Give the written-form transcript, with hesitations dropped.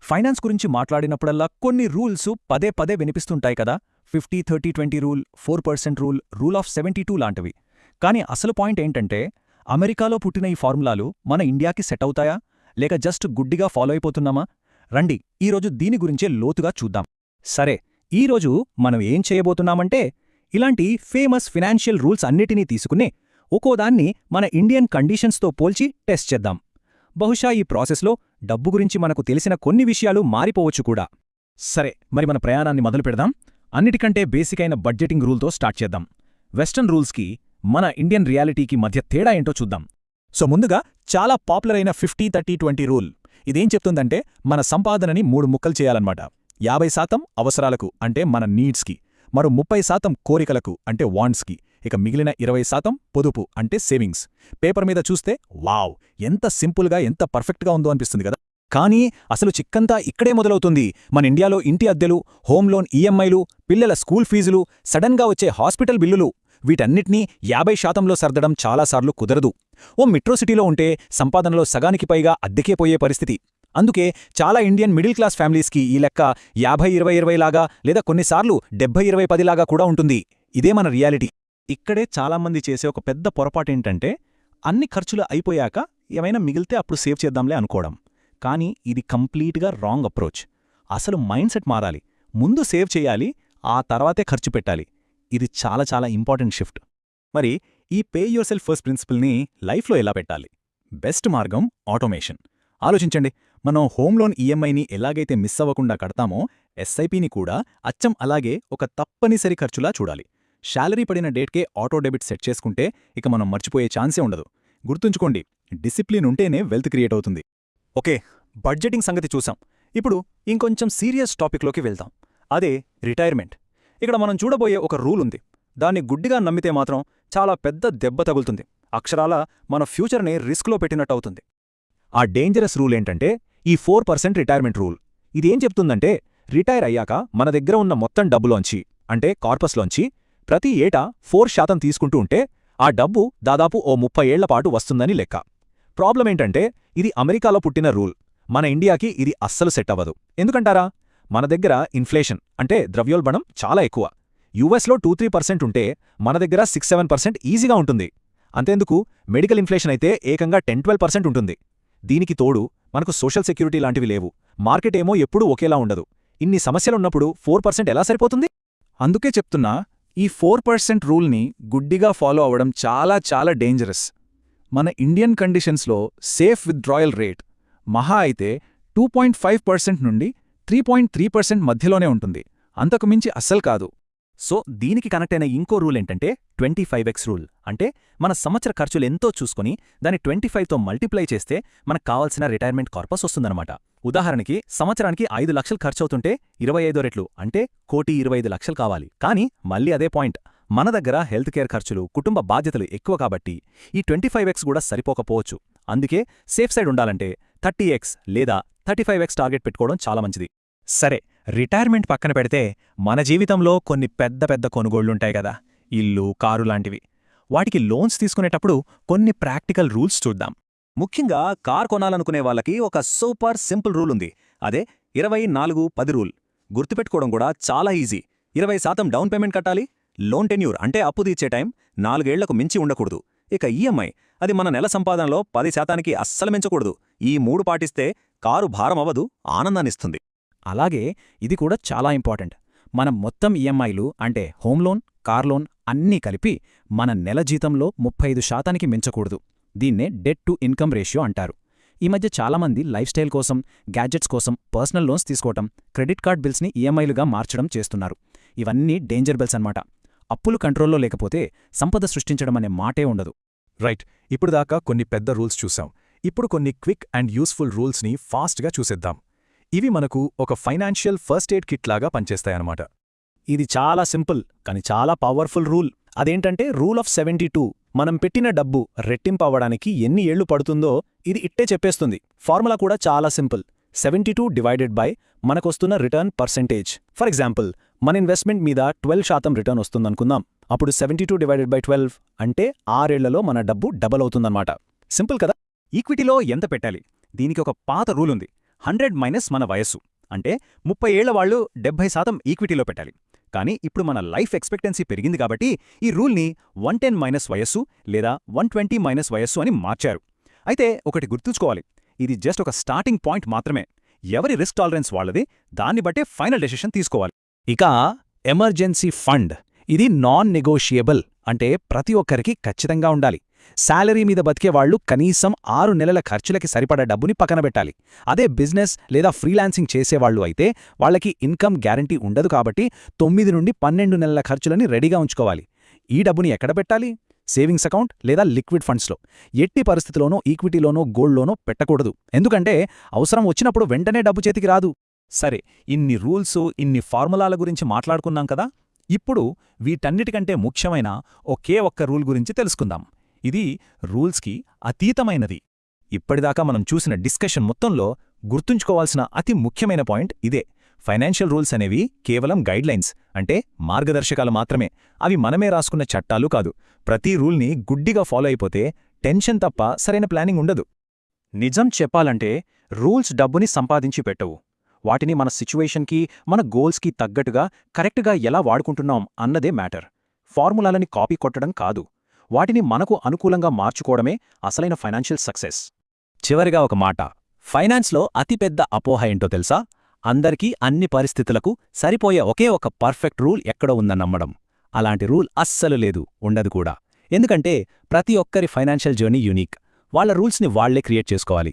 Finance గురించి మాట్లాడినప్పుడల్లా కొన్ని rules పదే పదే వినిపిస్తుంటాయి కదా. 50-30-20 రూల్, 4% రూల్, రూల్ ఆఫ్ 72 లాంటివి. కానీ అసలు పాయింట్ ఏంటంటే, అమెరికాలో పుట్టిన ఈ ఫార్ములాలు మన ఇండియాకి సెట్ అవుతాయా, లేక జస్ట్ గుడ్డిగా ఫాలో అయిపోతున్నామా? రండి, ఈరోజు దీని గురించే లోతుగా చూద్దాం. సరే, ఈరోజు మనం ఏం చేయబోతున్నామంటే, ఇలాంటి ఫేమస్ ఫినాన్షియల్ రూల్స్ అన్నిటినీ తీసుకుని ఒక్కోదాన్ని మన ఇండియన్ కండిషన్స్తో పోల్చి టెస్ట్ చేద్దాం. బహుశా ఈ ప్రాసెస్లో డబ్బు గురించి మనకు తెలిసిన కొన్ని విషయాలు మారిపోవచ్చు కూడా. సరే, మరి మన ప్రయాణాన్ని మొదలు పెడదాం. అన్నిటికంటే బేసిక్ అయిన బడ్జెటింగ్ రూల్తో స్టార్ట్ చేద్దాం. వెస్టర్న్ రూల్స్కి మన ఇండియన్ రియాలిటీకి మధ్య తేడా ఏంటో చూద్దాం. సో ముందుగా చాలా పాపులర్ అయిన 50-30-20 రూల్. ఇదేం చెప్తుందంటే, మన సంపాదనని 3 ముక్కలు చేయాలన్నమాట. 50% అవసరాలకు అంటే మన నీడ్స్కి, మరో 30% కోరికలకు అంటే వాంట్స్కి, ఇక మిగిలిన 20% పొదుపు అంటే సేవింగ్స్. పేపర్ మీద చూస్తే వావ్, ఎంత సింపుల్గా ఎంత పర్ఫెక్ట్గా ఉందో అనిపిస్తుంది కదా. కానీ అసలు చిక్కంతా ఇక్కడే మొదలవుతుంది. మన ఇండియాలో ఇంటి అద్దెలు, హోమ్ లోన్ ఈఎంఐలు, పిల్లల స్కూల్ ఫీజులు, సడన్గా వచ్చే హాస్పిటల్ బిల్లులు, వీటన్నిటినీ 50%లో సర్దడం చాలాసార్లు కుదరదు. ఓ మెట్రో సిటీలో ఉంటే సంపాదనలో సగానికి పైగా అద్దెకే పోయే పరిస్థితి. అందుకే చాలా ఇండియన్ మిడిల్ క్లాస్ ఫ్యామిలీస్కి ఈ లెక్క 50-20-20 లాగా, లేదా కొన్నిసార్లు 70-20-10 లాగా కూడా ఉంటుంది. ఇదే మన రియాలిటీ. ఇక్కడే చాలామంది చేసే ఒక పెద్ద పొరపాటేంటంటే, అన్ని ఖర్చులు అయిపోయాక ఏమైనా మిగిలితే అప్పుడు సేవ్ చేద్దాంలే అనుకోవడం. కానీ ఇది కంప్లీట్గా రాంగ్ అప్రోచ్. అసలు మైండ్ సెట్ మారాలి. ముందు సేవ్ చేయాలి, ఆ తర్వాతే ఖర్చు పెట్టాలి. ఇది చాలా చాలా ఇంపార్టెంట్ షిఫ్ట్. మరి ఈ పే యువర్ సెల్ఫ్ ఫస్ట్ ప్రిన్సిపల్ని లైఫ్లో ఎలా పెట్టాలి? బెస్ట్ మార్గం ఆటోమేషన్. ఆలోచించండి, మనం హోమ్ లోన్ ఈఎంఐని ఎలాగైతే మిస్ అవ్వకుండా కడతామో, ఎస్ఐపిని కూడా అచ్చం అలాగే ఒక తప్పనిసరి ఖర్చులా చూడాలి. శాలరీ పడిన డేట్కే ఆటో డెబిట్ సెట్ చేసుకుంటే ఇక మనం మర్చిపోయే ఛాన్సే ఉండదు. గుర్తుంచుకోండి, డిసిప్లిన్ ఉంటేనే వెల్త్ క్రియేట్ అవుతుంది. ఓకే, బడ్జెటింగ్ సంగతి చూసాం. ఇప్పుడు ఇంకొంచెం సీరియస్ టాపిక్లోకి వెళ్దాం. అదే రిటైర్మెంట్. ఇక్కడ మనం చూడబోయే ఒక రూల్ ఉంది. దాన్ని గుడ్డిగా నమ్మితే మాత్రం చాలా పెద్ద దెబ్బ తగులుతుంది. అక్షరాల మన ఫ్యూచర్ని రిస్క్లో పెట్టినట్టవుతుంది. ఆ డేంజరస్ రూల్ ఏంటంటే, ఈ 4% రిటైర్మెంట్ రూల్. ఇదేం చెప్తుందంటే, రిటైర్ అయ్యాక మన దగ్గర ఉన్న మొత్తం డబ్బులోంచి, అంటే కార్పస్లోంచి ప్రతి ఏటా 4% తీసుకుంటూ ఉంటే ఆ డబ్బు దాదాపు ఓ 30 ఏళ్లపాటు వస్తుందని లెక్క. ప్రాబ్లం ఏంటంటే, ఇది అమెరికాలో పుట్టిన రూల్. మన ఇండియాకి ఇది అస్సలు సెట్ అవ్వదు. ఎందుకంటారా? మన దగ్గర ఇన్ఫ్లేషన్ అంటే ద్రవ్యోల్బణం చాలా ఎక్కువ. యూఎస్లో 2-3% ఉంటే మన దగ్గర 6-7% ఈజీగా ఉంటుంది. అంతేందుకు, మెడికల్ ఇన్ఫ్లేషన్ అయితే ఏకంగా 10-12% ఉంటుంది. దీనికి తోడు మనకు సోషల్ సెక్యూరిటీ లాంటివి లేవు. మార్కెట్ ఏమో ఎప్పుడూ ఒకేలా ఉండదు. ఇన్ని సమస్యలున్నప్పుడు 4% ఎలా సరిపోతుంది? అందుకే చెప్తున్నా, ఈ 4% రూల్ని గుడ్డిగా ఫాలో అవ్వడం చాలా చాలా డేంజరస్. మన ఇండియన్ కండిషన్స్లో సేఫ్ విత్డ్రాయల్ రేట్ మహా అయితే 2.5% నుండి 3.3% మధ్యలోనే ఉంటుంది. అంతకుమించి అస్సలు కాదు. సో దీనికి కనెక్ట్ అయిన ఇంకో రూల్ ఏంటంటే 25x రూల్. అంటే మన సంవత్సర ఖర్చులు ఎంతో చూసుకుని దాన్ని 25తో మల్టిప్లై చేస్తే మనకు కావాల్సిన రిటైర్మెంట్ కార్పస్ వస్తుందన్నమాట. ఉదాహరణకి, సంవత్సరానికి 5 లక్షలు ఖర్చవుతుంటే 25 రెట్లు అంటే 1,25,00,000 కావాలి. కానీ మళ్ళీ అదే పాయింట్, మన దగ్గర హెల్త్ కేర్ ఖర్చులు, కుటుంబ బాధ్యతలు ఎక్కువ కాబట్టి ఈ 25x కూడా సరిపోకపోవచ్చు. అందుకే సేఫ్ సైడ్ ఉండాలంటే 30x లేదా 35x టార్గెట్ పెట్టుకోవడం చాలా మంచిది. సరే, రిటైర్మెంట్ పక్కన పెడితే మన జీవితంలో కొన్ని పెద్ద పెద్ద కొనుగోళ్లుంటాయి కదా, ఇల్లు, కారు లాంటివి. వాటికి లోన్స్ తీసుకునేటప్పుడు కొన్ని ప్రాక్టికల్ రూల్స్ చూద్దాం. ముఖ్యంగా కార్ కొనాలనుకునే వాళ్ళకి ఒక సూపర్ సింపుల్ రూల్ ఉంది. అదే 24-10 రూల్. గుర్తుపెట్టుకోవడం కూడా చాలా ఈజీ. 20% డౌన్ పేమెంట్ కట్టాలి. లోన్ టెన్యూర్ అంటే అప్పు తీర్చే టైం 4 ఏళ్లకు మించి ఉండకూడదు. ఇక ఈఎంఐ, అది మన నెల సంపాదనలో 10%కి అస్సలు మించకూడదు. ఈ 3 పాటిస్తే కారు భారం అవ్వదు, ఆనందాన్నిస్తుంది. అలాగే ఇది కూడా చాలా ఇంపార్టెంట్. మనం మొత్తం ఈఎంఐలు అంటే హోమ్ లోన్, కార్ లోన్ అన్నీ కలిపి మన నెల జీతంలో 35%కి మించకూడదు. దీన్నే డెట్ టు ఇన్కమ్ రేషియో అంటారు. ఈ మధ్య చాలామంది లైఫ్ స్టైల్ కోసం, గ్యాడ్జెట్స్ కోసం పర్సనల్ లోన్స్ తీసుకోవటం, క్రెడిట్ కార్డ్ బిల్స్ని ఈఎంఐలుగా మార్చడం చేస్తున్నారు. ఇవన్నీ డేంజర్ బిల్స్ అన్నమాట. అప్పులు కంట్రోల్లో లేకపోతే సంపద సృష్టించడం అనే మాటే ఉండదు. రైట్, ఇప్పుడు దాకా కొన్ని పెద్ద రూల్స్ చూసాం. ఇప్పుడు కొన్ని క్విక్ అండ్ యూస్ఫుల్ రూల్స్ని ఫాస్ట్గా చూసేద్దాం. ఇవి మనకు ఒక ఫైనాన్షియల్ ఫస్ట్ ఎయిడ్ కిట్ లాగా పనిచేస్తాయన్నమాట. ఇది చాలా సింపుల్ కానీ చాలా పవర్ఫుల్ రూల్. అదేంటంటే రూల్ ఆఫ్ 72. మనం పెట్టిన డబ్బు రెట్టింపు అవ్వడానికి ఎన్ని ఏళ్లు పడుతుందో ఇది ఇట్టే చెప్పేస్తుంది. ఫార్ములా కూడా చాలా సింపుల్. 72 డివైడెడ్ బై మనకొస్తున్న రిటర్న్ పర్సెంటేజ్. ఫర్ ఎగ్జాంపుల్, మన ఇన్వెస్ట్మెంట్ మీద 12% రిటర్న్ వస్తుందనుకుందాం. అప్పుడు 72 డివైడెడ్ బై 12 అంటే 6 ఏళ్లలో మన డబ్బు డబల్ అవుతుందన్నమాట. సింపుల్ కదా. ఈక్విటీలో ఎంత పెట్టాలి? దీనికి ఒక పాత రూల్ ఉంది. 100 మైనస్ మన వయస్సు అంటే 30 ఏళ్ల వాళ్ళు 70% ఈక్విటీలో పెట్టాలి. కానీ ఇప్పుడు మన లైఫ్ ఎక్స్పెక్టెన్సీ పెరిగింది కాబట్టి ఈ రూల్ని 110 మైనస్ వయస్సు లేదా 120 మైనస్ వయస్సు అని మార్చారు. అయితే ఒకటి గుర్తుంచుకోవాలి, ఇది జస్ట్ ఒక స్టార్టింగ్ పాయింట్ మాత్రమే. ఎవరి రిస్క్ టాలరెన్స్ వాళ్ళది, దాన్ని బట్టే ఫైనల్ డెసిషన్ తీసుకోవాలి. ఇక ఎమర్జెన్సీ ఫండ్, ఇది నాన్ నెగోషియబుల్, అంటే ప్రతి ఒక్కరికి ఖచ్చితంగా ఉండాలి. శాలరీ మీద బతికేవాళ్లు కనీసం 6 నెలల ఖర్చులకి సరిపడా డబ్బుని పక్కనబెట్టాలి. అదే బిజినెస్ లేదా ఫ్రీలాన్సింగ్ చేసేవాళ్లు అయితే వాళ్లకి ఇన్కమ్ గ్యారంటీ ఉండదు కాబట్టి 9 నుండి 12 నెలల ఖర్చులని రెడీగా ఉంచుకోవాలి. ఈ డబ్బుని ఎక్కడ పెట్టాలి? సేవింగ్స్ అకౌంట్ లేదా లిక్విడ్ ఫండ్స్లో. ఎట్టి పరిస్థితిలోనూ ఈక్విటీలోనో గోల్డ్లోనో పెట్టకూడదు. ఎందుకంటే అవసరం వచ్చినప్పుడు వెంటనే డబ్బు చేతికి రాదు. సరే, ఇన్ని రూల్సు, ఇన్ని ఫార్ములాల గురించి మాట్లాడుకున్నాం కదా. ఇప్పుడు వీటన్నిటికంటే ముఖ్యమైన ఒకే ఒక్క రూల్ గురించి తెలుసుకుందాం. ఇది రూల్స్కి అతీతమైనది. ఇప్పటిదాకా మనం చూసిన డిస్కషన్ మొత్తంలో గుర్తుంచుకోవాల్సిన అతి ముఖ్యమైన పాయింట్ ఇదే. ఫైనాన్షియల్ రూల్స్ అనేవి కేవలం గైడ్లైన్స్, అంటే మార్గదర్శకాలు మాత్రమే. అవి మనమే రాసుకున్న చట్టాలు కాదు. ప్రతి రూల్ని గుడ్డిగా ఫాలో అయిపోతే టెన్షన్ తప్ప సరైన ప్లానింగ్ ఉండదు. నిజం చెప్పాలంటే రూల్స్ డబ్బుని సంపాదించి పెట్టవు. వాటిని మన సిచ్యువేషన్కి, మన గోల్స్కి తగ్గట్టుగా కరెక్ట్గా ఎలా వాడుకుంటున్నాం అన్నదే మ్యాటర్. ఫార్ములాలని కాపీ కొట్టడం కాదు, వాటిని మనకు అనుకూలంగా మార్చుకోవడమే అసలైన ఫైనాన్షియల్ సక్సెస్. చివరిగా ఒక మాట, ఫైనాన్స్లో అతిపెద్ద అపోహ ఏంటో తెలుసా? అందరికీ అన్ని పరిస్థితులకు సరిపోయే ఒకే ఒక పర్ఫెక్ట్ రూల్ ఎక్కడో ఉందని నమ్మడం. అలాంటి రూల్ అస్సలు లేదు, ఉండదు కూడా. ఎందుకంటే ప్రతి ఒక్కరి ఫైనాన్షియల్ జర్నీ యూనిక్. వాళ్ల రూల్స్ని వాళ్లే క్రియేట్ చేసుకోవాలి.